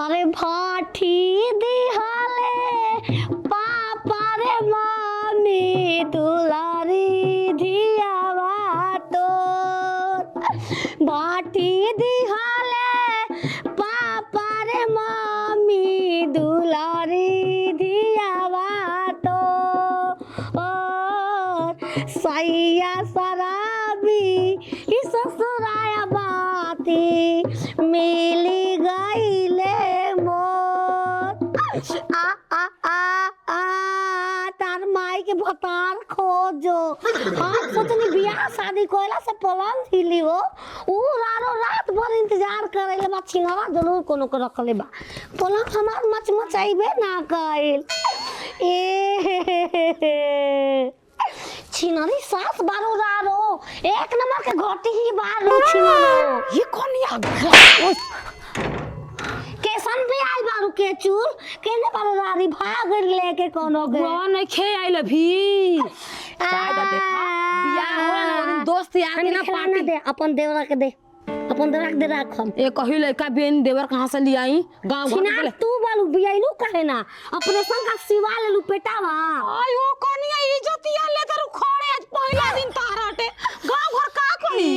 अरे भाठी दिहाले पापा रे मम्मी दुलारी धियावा तो भाठी दिहाले पापा रे मम्मी दुलारी धियावा तो सैया शराबी इस ससुराया बाती मिली गईले मोर आ आ आ आ तार माई के भतार खोजो हम सोचनी बियाह शादी कोइला से पलंग हिली हो उ रात भर इंतजार करेले बा छिनवा जरूर कोनो को रखले बा पलंग हमार मचमचाइबे ना कइल ए छिनारी सास बारो रारो एक नंबर के घोटी ही बारो छिनारो ये कौन आ केसन पे आई बारू के चूल केने बारो रारी भाग लेके कोनो के कौन खे आइल भी शायद देखा बियाह होला ना दिन दोस्त यार के ना पार्टी दे अपन देवरा के दे अपन देवरा के दे राखम ए कहि लइका बेन देवर कहां से लियाई गांव घर छिना तू बालू बियाइलू कहे ना अपने संग का सिवा लेलू पेटावा आयो कनिया इज्जतिया ले तर खड़े आज पहला दिन ताराटे गांव घर का कोई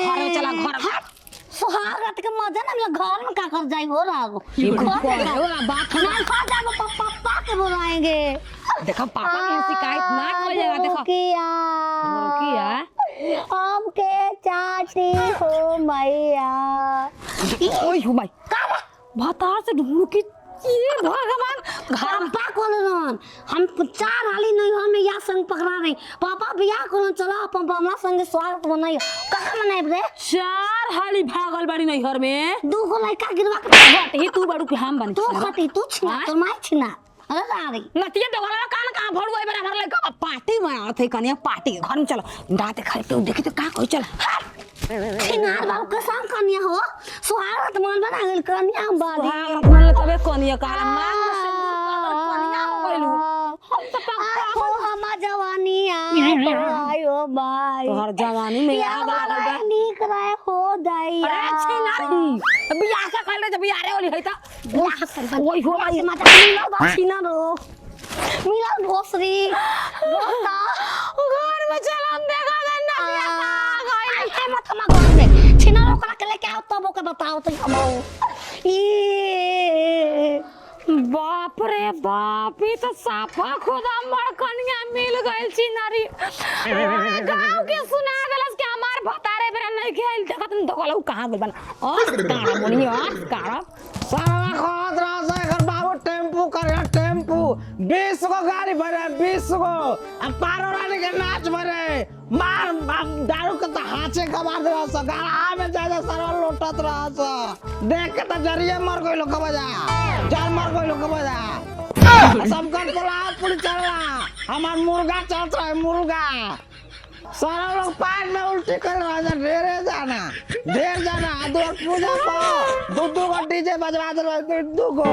घरे चला घर सुहागत के मजा ना हम घर में का कर जाई हो रागो बात ना खा जाबो पापा के बुलाएंगे देखो पापा की शिकायत ना कोई जगह देखो किया हम के चाची हो मैया ओए हो भाई भतार से ढूंढ के ये भगवान घर पा कोलन हम चार हाली नहीं हम या संग पकड़ा नहीं पापा बियाह कोलन चला अपन बमला संग स्वागत बनाई कहां मनाइब रे चार हाली भागल बाड़ी नहीं घर में दू गो लड़का गिरवा के हट ही तू बाड़ू के हम बन तू खटी तू छिना तो मैं छिना अरे रारी नतिया तो वाला कान कहां भड़ुआ बड़ा भर लड़का पार्टी में आथे कनिया पार्टी घर में चलो दाते खाए तो देखी तो का कोई चल छिनार बाबू के संग कनिया हो सुहागत मन बना गेल कनिया बारी सुहागत मन तबे कनिया काला मांग से कनिया हो गइलू हम तो हो हमा जवानी आयो बाई तोहर जवानी में आग लागल बा नीक रहे हो दैया अरे छिनारी बियाह का कइले जब बियाह रे होली है त ओई हो बाई माता मिला बा छिना रो मिला भोसरी बोता घर में चलम देखा ना आई मत हम घर में छिना रो करा के लेके आओ तब ओके बताओ तो हम ई बाप रे बाप ये तो साफा खुदा मर कनिया मिल गइल छिनारी गांव के सुना देलस के हमार भतारे बेरा नहीं खेल देखत न दगलौ कहां गइल बन कारा मोनी कारा सारा खाद राजा घर बाबू टेम्पू करे टेम्पू 20 को गाड़ी भरे 20 को अब पारो रानी के नाच भरे मार दारू के तो हाथे कबार दे रहा गाड़ा में ज्यादा सारा लोटत रहा देख के तो जरिए मर गइल लोग बजा जान मर गइल लोग बजा सब कर पुलाव पुलिस चल रहा हमार मुर्गा चल रहा है मुर्गा सारा लोग पान में उल्टी कर रहा है ढेर जाना दो पूजा को दो को डीजे बजवा दे दो को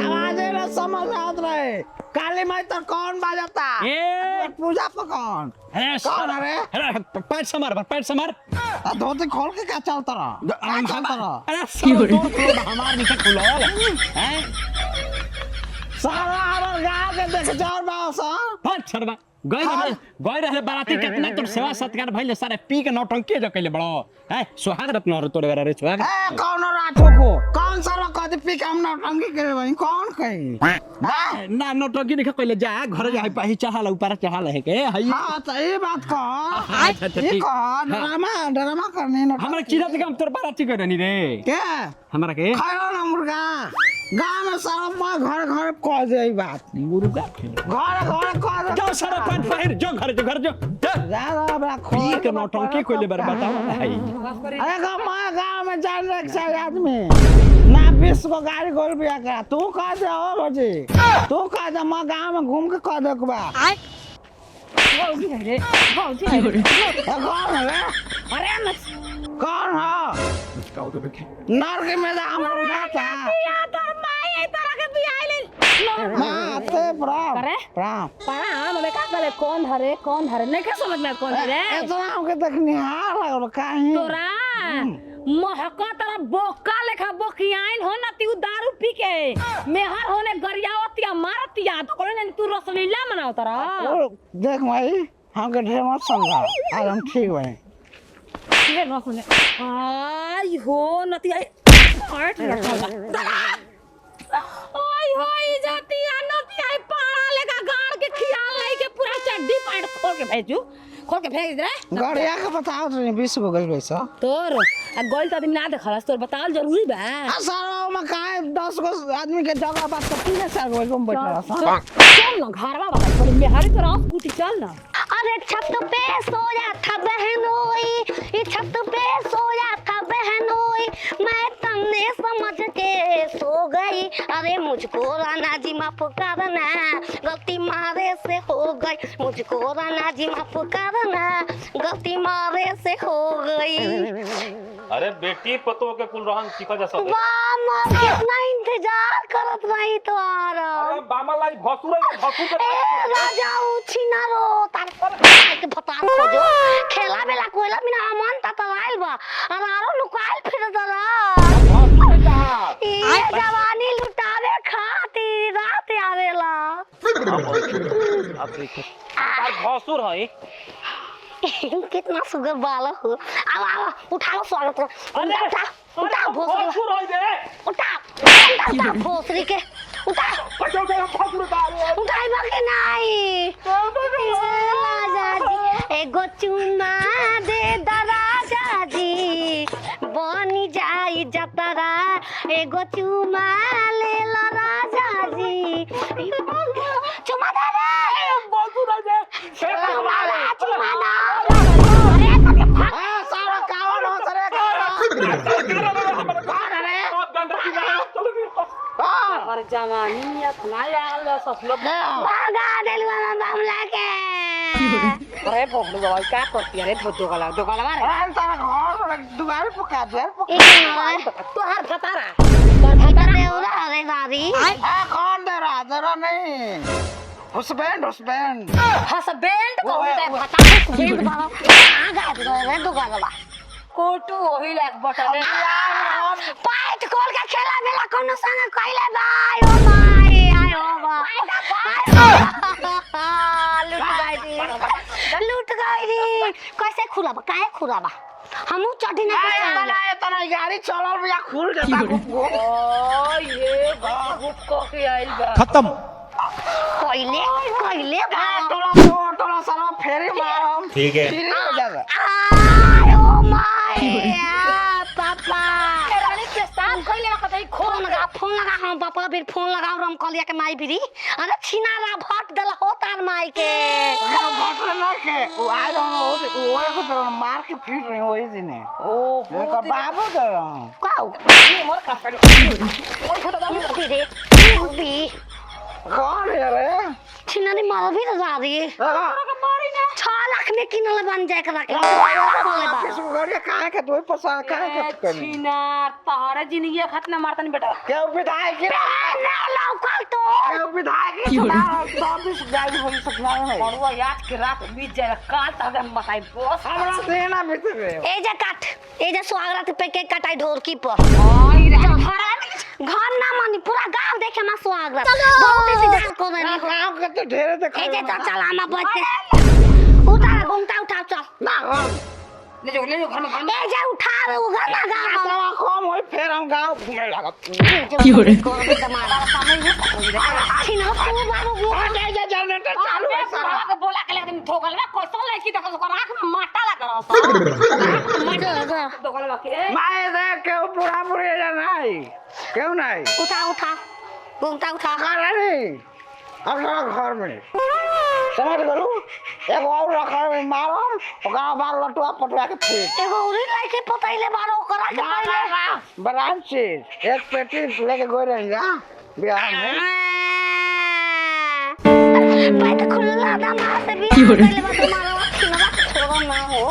आवाज में समझ आत रहे काली माई तो कौन बजाता ए पूजा पर कौन कौन अरे पैर समार धोती खोल के क्या चलता रहा अरे हमार नीचे खुलो हैं सारा हमार गांव के देख जाओ बासा फट शर्मा गई रहे बाराती कितना तो सेवा सत्कार भइले सारे पी के नौटंकी जो कइले बड़ो है सुहाग रत्न रे तोरे रे सुहाग ए कौन राठो को कौन सारा कदी पी के हम नौटंकी करे भाई कौन कही ना नौटंकी नहीं कइले जा घर जा पाही चढ़ाल ऊपर चढ़ाल है के हई हां सही बात कह अच्छा ठीक ये कौन ड्रामा करने न हमरा चिरा के हम तोर बाराती करनी रे के हमरा के खाओ ना मुर्गा गांव में सारा मां घर घर कह दे बात मुर्गा घर घर कह दे जो सारा पैंट पहिर जो घर जो ज्यादा बड़ा पी के नौटंकी कइले बार बताओ हई अरे गांव में जान रख से आदमी ना 20 को गाड़ी गोल बिया करा तू कह दे हो रोजी तू कह दे मां गांव में घूम के कह दे के बा भौजी है रे कौन है रे अरे कौन है नर के में हमारा था या तोर माई है तोरा के बियाह ले मां ते प्राम करे? प्राम हम का करे कौन हरे नहीं के समझ में कौन रे इतना हमके देखनी हां लगल काहे तोरा महका तोरा बोका लेखा बोकियाइन हो ना तू दारू पी के मेहर होने गरियावतिया मारतिया तो कोले ने तू रसलीला मनाओ तरा देख भाई हमके ढेर मत समझा आज हम ठीक बने ये न सुने आई हो नती आई हट ओय होय जातिया नती आई पाड़ा लेका गाड़ के खियाल लाई के पूरा चड्डी पैंट खोल के भेज दे गड़िया के बताओ तो 20 गो गइल पैसा तोर आ गोल तो दिन ना देखलस तोर बताल जरूरी बा आ सारा में काहे 10 गो आदमी के जगह बात तो 3 गो एकदम बैठल चल ना घरवा बता थोड़ी मेहरी तो रात स्कूटी चल ना अरे छत पे सोया था बहनोई ये छत पे सोया था बहनोई मैं तन्ने समझ के सो गई अरे मुझको राना जी माफ करना गलती मारे से हो गई मुझको राना जी माफ करना गलती मारे से हो गई अरे बेटी पतो के कुल रहन सीखा जा सब वाह माँ कितना इंतजार करत रही तो अरे बामा लाई भसुर के ए राजा उछिना रो तार के भता खोजो खेला बेला कोइला बिना अमन ततवाइल बा अरारो लुकाइल फिर दरा ये जवानी लुटावे खातिर रात आवेला अब देख भसुर है कितना सुगर बालक हो अब उठाओ स्वागत उठा भोसरी उठा भोसरी के उठा उठाई बाकी नहीं राजा जी एगो चुमा दे राजा जी बनी जाई जतरा एगो चुमा ले ला राजा जी चुमा दे रे चुमा दे सारा कावन हो सरे और जवानी अपना यार ससुर भागा देलवा मामला के अरे भोगलू बाबा क्या करती है रे दोगला मारे तारा घर दुआर पका दे तो हर फतारा देवरा अरे दादी कौन दे रहा जरा नहीं हस्बैंड हस्बैंड को होता है फता हस्बैंड बाबा आ गया रे दुकानवा कोटू वही लाग बटले पाइट खोल के खेला बेला कोनो संग कइले भाई ओ भाई आयो लूट गई दी कैसे खुलाबा काहे खुलाबा हमू चढ़ी ना बनाए तना गाड़ी चलल बिया खुल जाता ओ ये बाबू को के आइल बा खत्म कइले बा टोला सारा फेरी मारम ठीक है फिर हो जाएगा आयो माय पापा रानी के साथ कइले कतई फोन लगा हम पापा फिर फोन लगाओ रम कलिया के माई बिरी अरे छिनारा भट देला हो तार माई के घटना ना के वो आई डोंट नो वो को तो मार के फिर रही हो इसी ने ओ का बाबू दे काऊ ये मोर का मोर फोटो दा रे भी कौन है रे छिनारी मार भी जा रही है मारी ना 6 लाख में किनले बन जाए करा के किस गाड़ी काहे के दो पसंद काहे के करनी छिनार तहरे जिंदगी खत्म मारतनी बेटा के विधायक की ना लौकल तो के विधायक की 24 गाड़ी हो सकना है बड़वा याद के रात बीत जाए काल तक हम बताई बस हमरा देना भीतर रे ए जे काट ए जे स्वागत पे केक कटाई ढोरकी पर आई रे घर ना मानी पूरा गांव देखे मा स्वागत बहुत इंतजार कर रही गांव के तो ढेरे देख ए जे तो चला मा बच के उठा घूमता उठा चल ना ले जो घर में ए जे उठा रे वो गाना गांव साला कम होई फिर हम गांव घूमे लगा क्यों रे तुम्हारा छिना को बाबू वो जा जनरेटर चालू है सारा के बोला के लेकिन ठोकल में कैसे लड़की देखो ओकर आंख में माटा लगा रहा ठोकल के माय दे के पूरा पूरी जा नहीं क्यों नहीं उठा उठा घूमता उठा अरे नहीं अब सारा घर में समझ गलू एक और रखा में मारो ओकरा बाद लटुआ पटुआ के फेंक एगो उरी लाइके पतैले बारो करा के पहले बरान से एक पेटी लेके गई रही जा बिहार में पैट खुला दामा से भी पहले बात मारो छिनवा छोड़ो ना हो